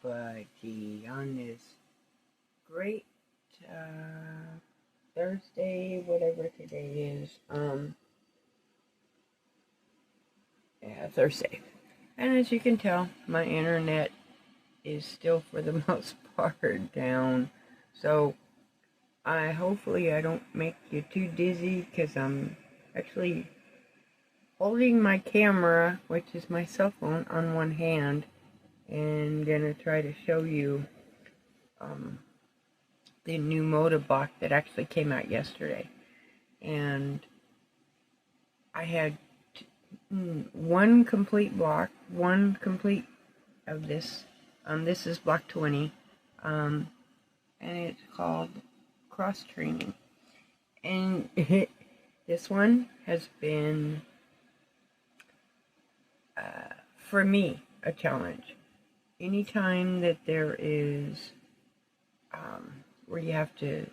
everybody on this great Thursday, whatever today is. Yeah, Thursday. And as you can tell, my internet is still for the most part down. So hopefully I don't make you too dizzy because I'm actually holding my camera, which is my cell phone, on one hand, and gonna try to show you the new Moda Block that actually came out yesterday. And I had one complete block, one complete of this. This is block 20, and it's called cross training. And this one has been, for me, a challenge. Anytime that there is where you have to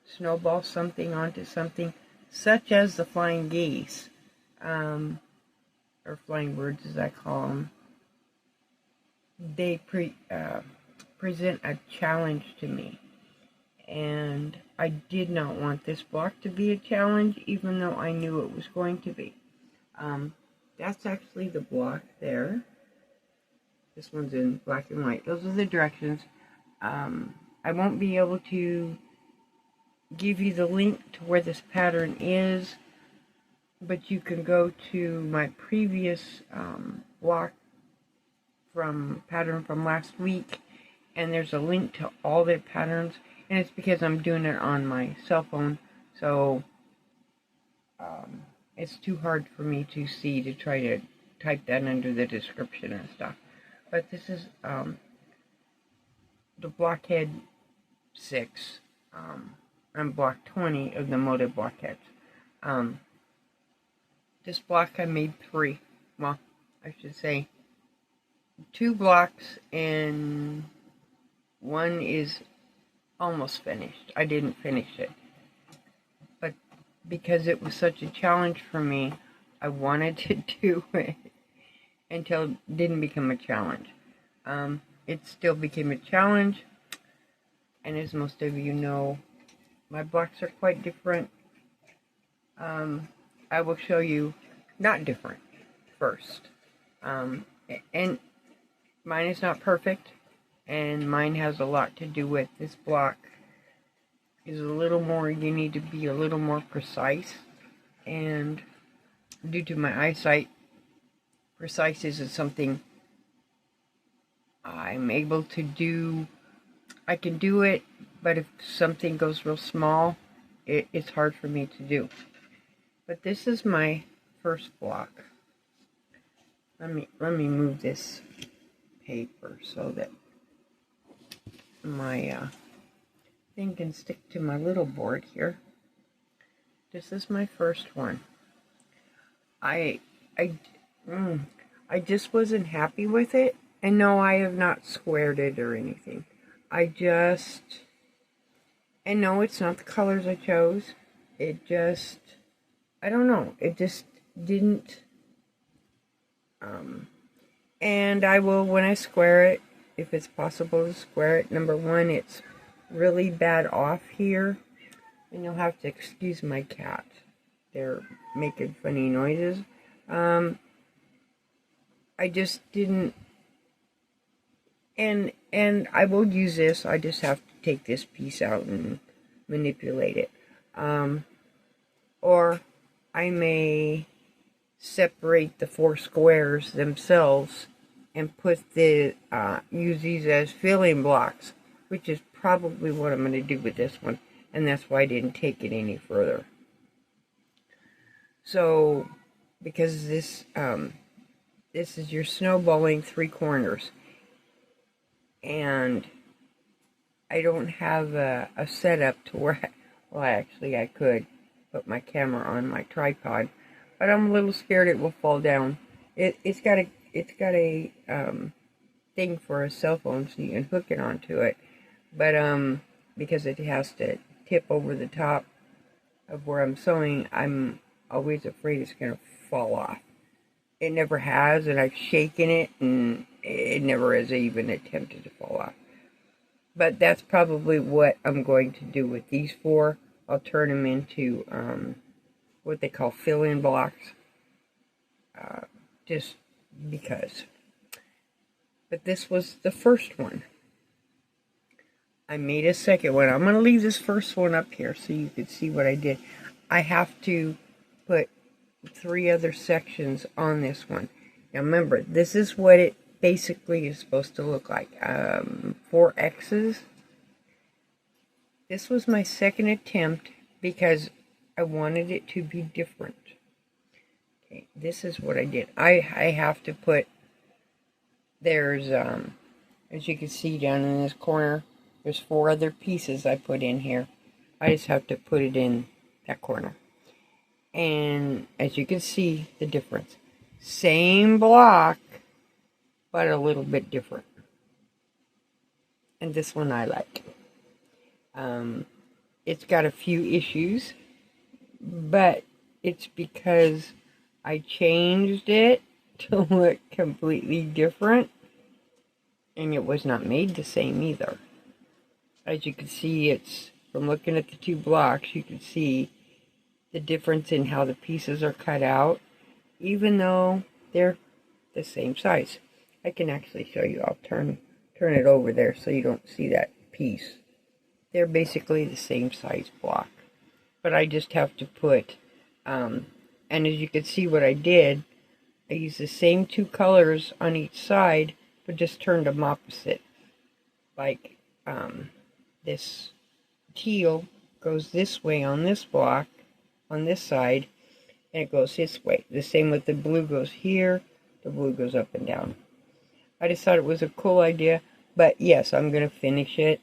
snowball something onto something, such as the flying geese, or flying birds as I call them, they present a challenge to me. And I did not want this block to be a challenge, even though I knew it was going to be. That's actually the block there. This one's in black and white. Those are the directions. I won't be able to give you the link to where this pattern is, but you can go to my previous block pattern from last week, and there's a link to all the patterns, and it's because I'm doing it on my cell phone, so it's too hard for me to see to try to type that under the description and stuff. But this is the Blockhead 6 and block 20 of the Moda Blockheads. This block I made 3. Well, I should say 2 blocks, and one is almost finished. I didn't finish it, but because it was such a challenge for me, I wanted to do it until it didn't become a challenge. It still became a challenge, and as most of you know, my blocks are quite different. I will show you not different first. And mine is not perfect, and mine has a lot to do with this block is a little more, you need to be a little more precise, and due to my eyesight, precise isn't something I'm able to do. I can do it, but if something goes real small, it's hard for me to do. But this is my first block. Let me move this paper so that my thing can stick to my little board here. This is my first one. I just wasn't happy with it, and no, I have not squared it or anything. And no, it's not the colors I chose. It just, I don't know, it just didn't, and I will, when I square it, if it's possible to square it, number one, it's really bad off here, and you'll have to excuse my cat. They're making funny noises. I just didn't, and I will use this. I just have to take this piece out and manipulate it. Or I may separate the 4 squares themselves and put use these as filling blocks, which is probably what I'm going to do with this one, and that's why I didn't take it any further. So, because this is your snowballing 3 corners, and I don't have a setup to where, well, actually I could put my camera on my tripod, but I'm a little scared it will fall down. It's got a thing for a cell phone, so you can hook it onto it, but because it has to tip over the top of where I'm sewing, I'm always afraid it's gonna fall off. It never has, and I've shaken it, and it never has even attempted to fall off. But that's probably what I'm going to do with these four. I'll turn them into what they call fill-in blocks, just because. But this was the first one. I made a second one. I'm going to leave this first one up here so you can see what I did. I have to put 3 other sections on this one. Now remember, this is what it basically is supposed to look like. 4 X's. This was my second attempt because I wanted it to be different. Okay, this is what I did. I have to put, there's, as you can see down in this corner, there's 4 other pieces I put in here. I just have to put it in that corner. And as you can see, the difference. Same block, but a little bit different. And this one I like. It's got a few issues, but it's because I changed it to look completely different, and it was not made the same either. As you can see, it's from looking at the 2 blocks, you can see the difference in how the pieces are cut out, even though they're the same size. I can actually show you. I'll turn it over there so you don't see that piece. They're basically the same size block, but I just have to put, and as you can see what I did, I used the same 2 colors on each side, but just turned them opposite. Like, this teal goes this way on this block, on this side, and it goes this way. The same with the blue goes here, the blue goes up and down. I just thought it was a cool idea, but yes, I'm going to finish it.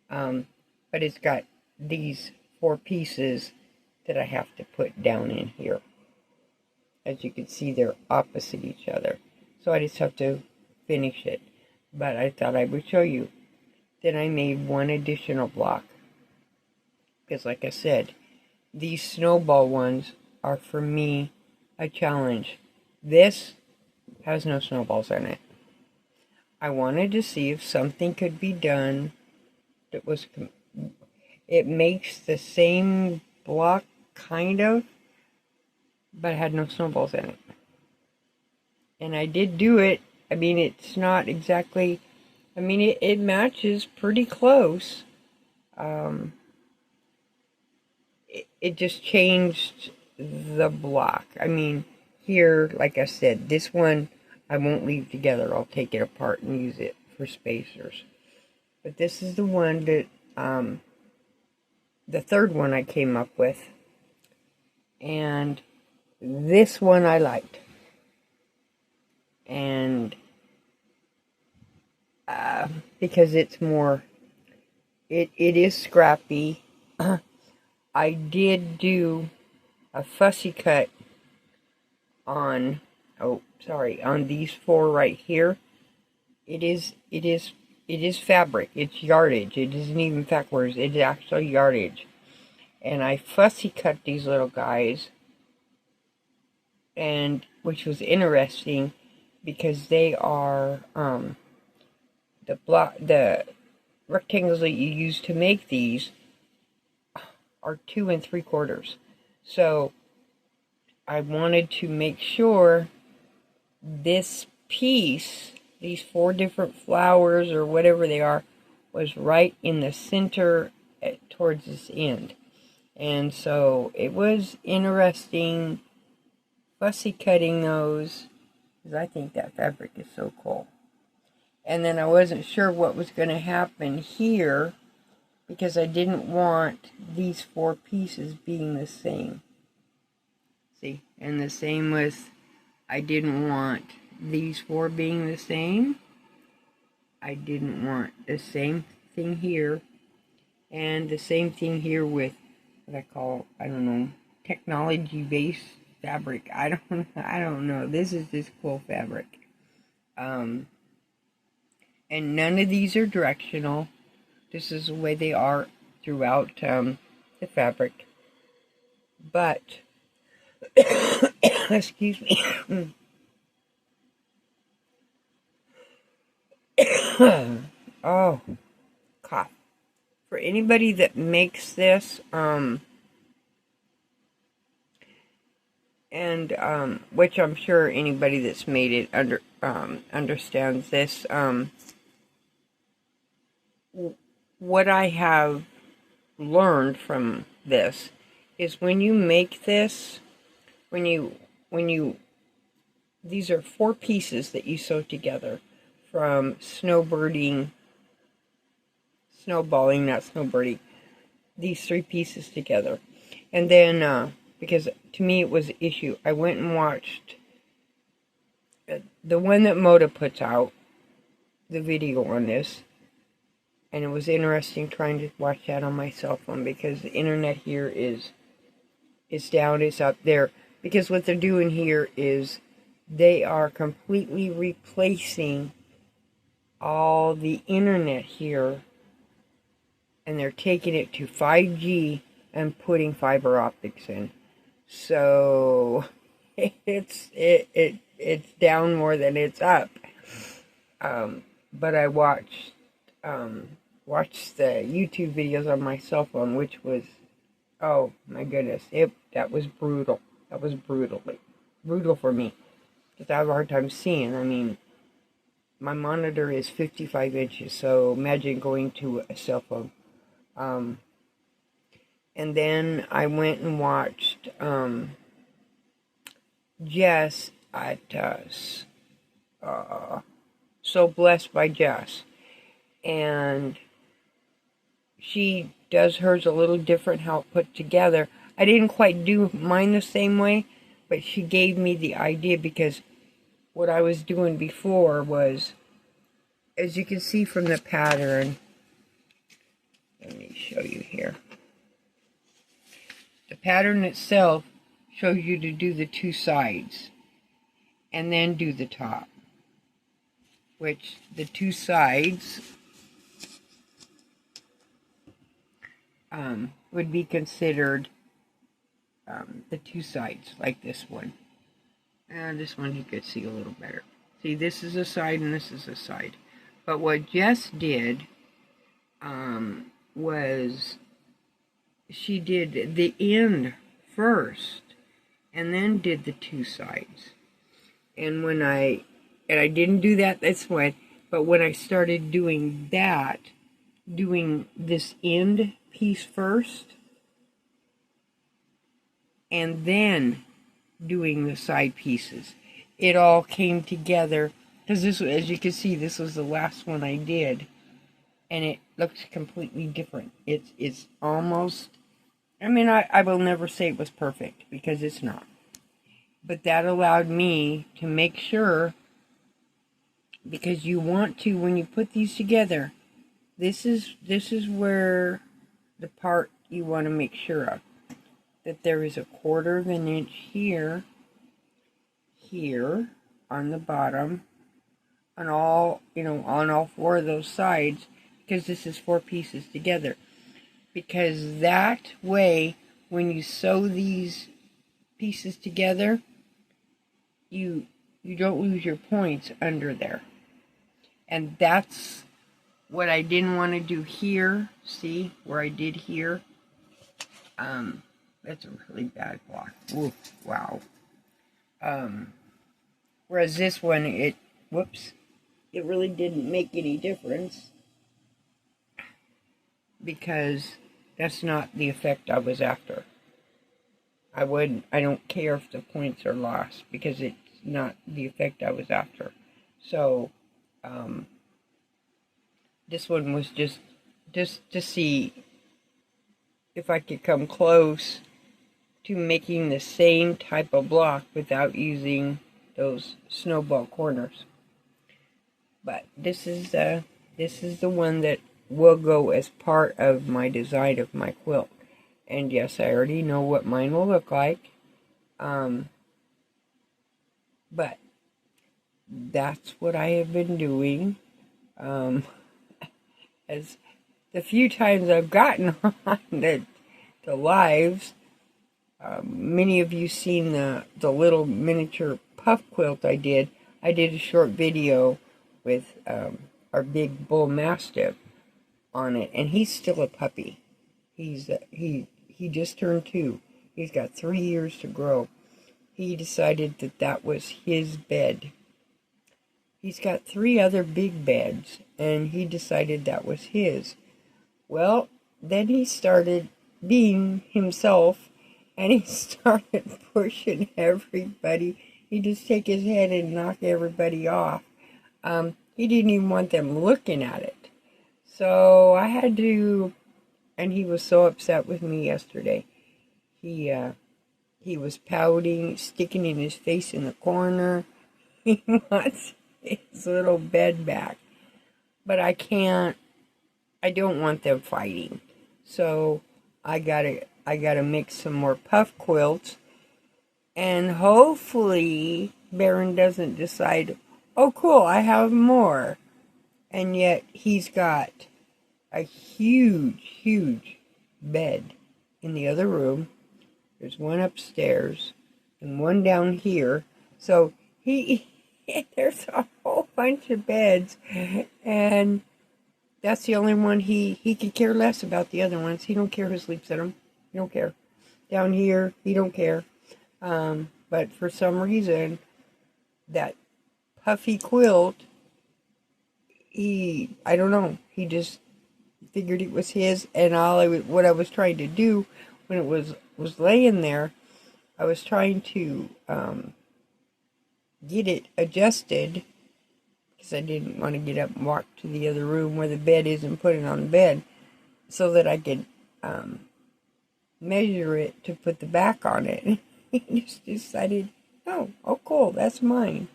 But it's got these 4 pieces that I have to put down in here. As you can see, they're opposite each other. So I just have to finish it. But I thought I would show you. Then I made 1 additional block. Because like I said, these snowball ones are for me a challenge. This has no snowballs in it. I wanted to see if something could be done that was, it makes the same block kind of, but it had no snowballs in it. And I did do it. I mean, it's not exactly, I mean, it matches pretty close. It just changed the block. I mean, here, like I said, this one I won't leave together. I'll take it apart and use it for spacers. But this is the one that, the third one I came up with. And this one I liked. And because it's more, it is scrappy. I did do a fussy cut on, on these 4 right here. It is fabric. It's yardage. It isn't even fact words. It is actually yardage. And I fussy cut these little guys, and which was interesting because they are the rectangles that you use to make these are 2 3/4. So I wanted to make sure this piece, these 4 different flowers or whatever they are, was right in the center towards this end. And so it was interesting fussy cutting those, because I think that fabric is so cool. And then I wasn't sure what was going to happen here, because I didn't want these 4 pieces being the same. See, and the same with, I didn't want these 4 being the same. I didn't want the same thing here, and the same thing here with what I call, I don't know, technology-based fabric. I don't know. This is just cool fabric. And none of these are directional. This is the way they are throughout the fabric. But, excuse me, Oh, cough. For anybody that makes this, which I'm sure anybody that's made it understands this, what I have learned from this is when you make this, these are 4 pieces that you sew together from snowballing, not snowbirding, these 3 pieces together. And then, because to me it was an issue, I went and watched the one that Moda puts out, the video on this, and it was interesting trying to watch that on my cell phone because the internet here is down, it's up there. Because what they're doing here is they are completely replacing all the internet here, and they're taking it to 5G and putting fiber optics in. So it's down more than it's up. But I watched the YouTube videos on my cell phone, which was, oh my goodness, that was brutal. That was brutal for me, because I have a hard time seeing. I mean, my monitor is 55 inches, so imagine going to a cell phone. And then I went and watched Jess at So Blessed by Jess, and she does hers a little different, how it put together. I didn't quite do mine the same way, but she gave me the idea, because what I was doing before was, as you can see from the pattern, let me show you here. The pattern itself shows you to do the 2 sides and then do the top, which the 2 sides would be considered the 2 sides, like this one. And this one you could see a little better. See, this is a side and this is a side. But what Jess did was she did the end first and then did the 2 sides. And I didn't do that this way, but when I started doing that, doing this end piece first and then doing the side pieces, it all came together. Because this, as you can see, this was the last one I did, and it looks completely different. It's almost, I mean, I will never say it was perfect, because it's not. But that allowed me to make sure, because you want to, when you put these together, this is where the part you want to make sure of, that there is a 1/4 of an inch here on the bottom, on all, on all 4 of those sides, because this is 4 pieces together. Because that way, when you sew these pieces together, you don't lose your points under there. And that's what I didn't want to do here. See where I did here? That's a really bad block. Ooh, wow. Whereas this one, it really didn't make any difference, because that's not the effect I was after. I don't care if the points are lost, because it's not the effect I was after. So, this one was just to see if I could come close to making the same type of block without using those snowball corners. But this is the one that will go as part of my design of my quilt. And yes, I already know what mine will look like. But that's what I have been doing. As the few times I've gotten on the lives, many of you seen the little miniature puff quilt I did. I did a short video with a our big bull mastiff on it, and he's still a puppy. He just turned 2. He's got 3 years to grow. He decided that that was his bed. He's got 3 other big beds, and he decided that was his. Well, then he started being himself, and he started pushing everybody. He'd just take his head and knock everybody off. He didn't even want them looking at it. So I had to, and he was so upset with me yesterday. He was pouting, sticking in his face in the corner. He wants his little bed back. But I don't want them fighting. So I gotta make some more puff quilts. And hopefully Baron doesn't decide, oh cool, I have more. And yet he's got a huge bed in the other room. There's one upstairs and one down here. So there's a whole bunch of beds, and that's the only one he could care less about the other ones. He don't care who sleeps in them. He don't care. Down here, he don't care. But for some reason, that puffy quilt, I don't know, he just figured it was his, and what I was trying to do when it was laying there, I was trying to get it adjusted, because I didn't want to get up and walk to the other room where the bed is and put it on the bed, so that I could measure it to put the back on it. He just decided, oh cool, that's mine.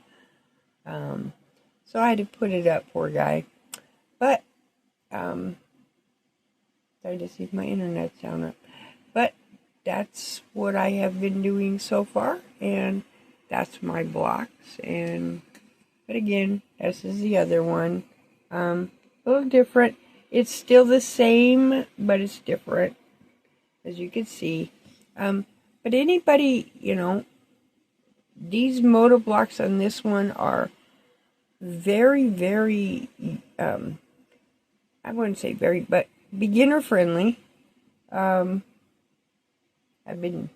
So I had to put it up, poor guy. But sorry to see if my internet's down up. But that's what I have been doing so far, and that's my blocks. But again, this is the other one. A little different. It's still the same, but it's different, as you can see. But anybody, these Moda blocks on this one are very, very, I wouldn't say very, but beginner friendly. I've been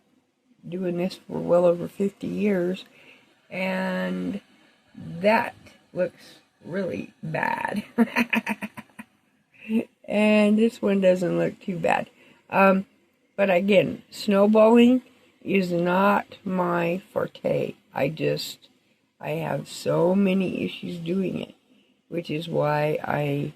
doing this for well over 50 years, and that looks really bad. And this one doesn't look too bad. But again, snowballing is not my forte. I have so many issues doing it, which is why I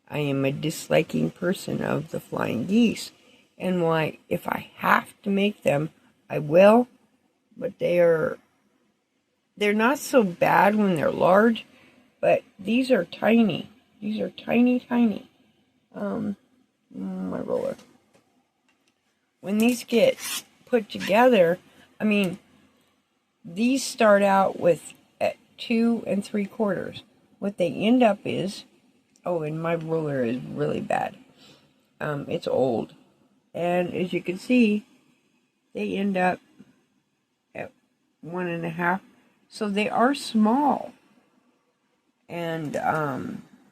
am a disliking person of the flying geese, and why if I have to make them, I will. But they're not so bad when they're large, but these are tiny. These are tiny. My roller. When these get put together, I mean, these start out with at 2 3/4. What they end up is, and my ruler is really bad. It's old, and as you can see, they end up at 1 1/2. So they are small, and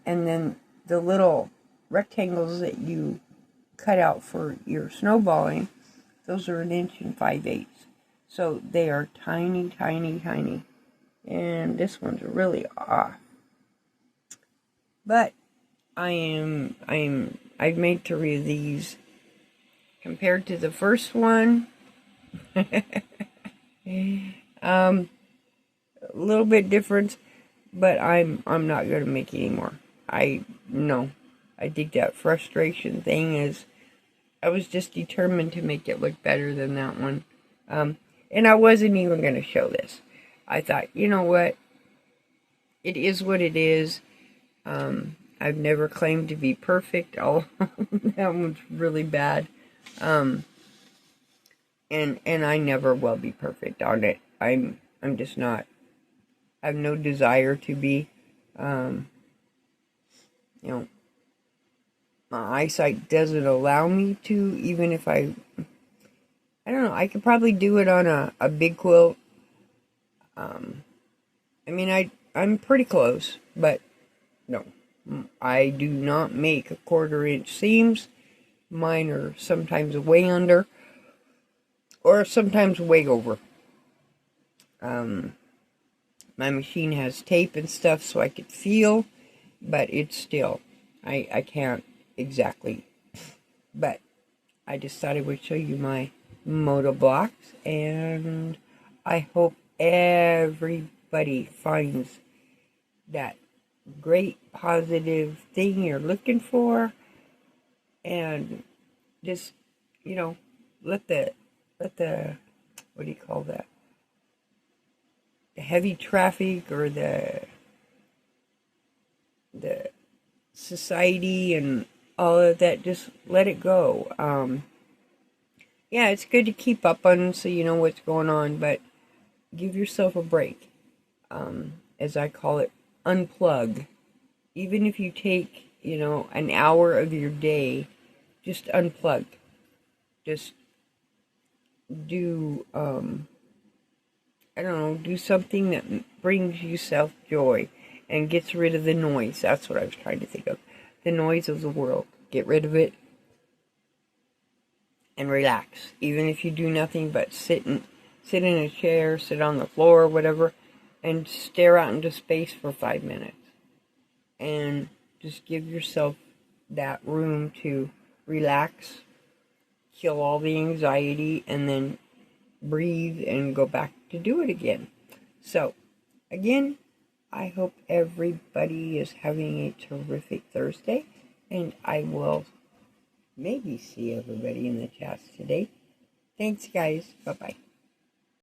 then the little rectangles that you cut out for your snowballing, those are 1 5/8 inches. So they are tiny. And this one's really off. But I've made 3 of these. Compared to the first one, a little bit different, but I'm not going to make any more. I think that frustration thing is, I was just determined to make it look better than that one. And I wasn't even going to show this. I thought, you know what? It is what it is. I've never claimed to be perfect. That one's really bad. And I never will be perfect on it. I'm just not. I have no desire to be. My eyesight doesn't allow me to, even if I don't know, I could probably do it on a big quilt. I'm pretty close, but no. I do not make 1/4 inch seams. Mine are sometimes way under or sometimes way over. My machine has tape and stuff so I could feel, but it's still, I can't exactly. But I just thought I would show you my Moda blocks, and I hope everybody finds that great positive thing you're looking for, and just, let the what do you call that, the heavy traffic or the society and all of that, just let it go. Yeah, it's good to keep up on so you know what's going on, but give yourself a break. As I call it, unplug. Even if you take, an hour of your day, just unplug. Just do, I don't know, do something that brings you self-joy and gets rid of the noise. That's what I was trying to think of. The noise of the world. Get rid of it and relax. Even if you do nothing but sit in a chair, sit on the floor, whatever, and stare out into space for 5 minutes. And just give yourself that room to relax, kill all the anxiety, and then breathe and go back to do it again. So, again, I hope everybody is having a terrific Thursday, and I will maybe see everybody in the chats today. Thanks, guys. Bye-bye.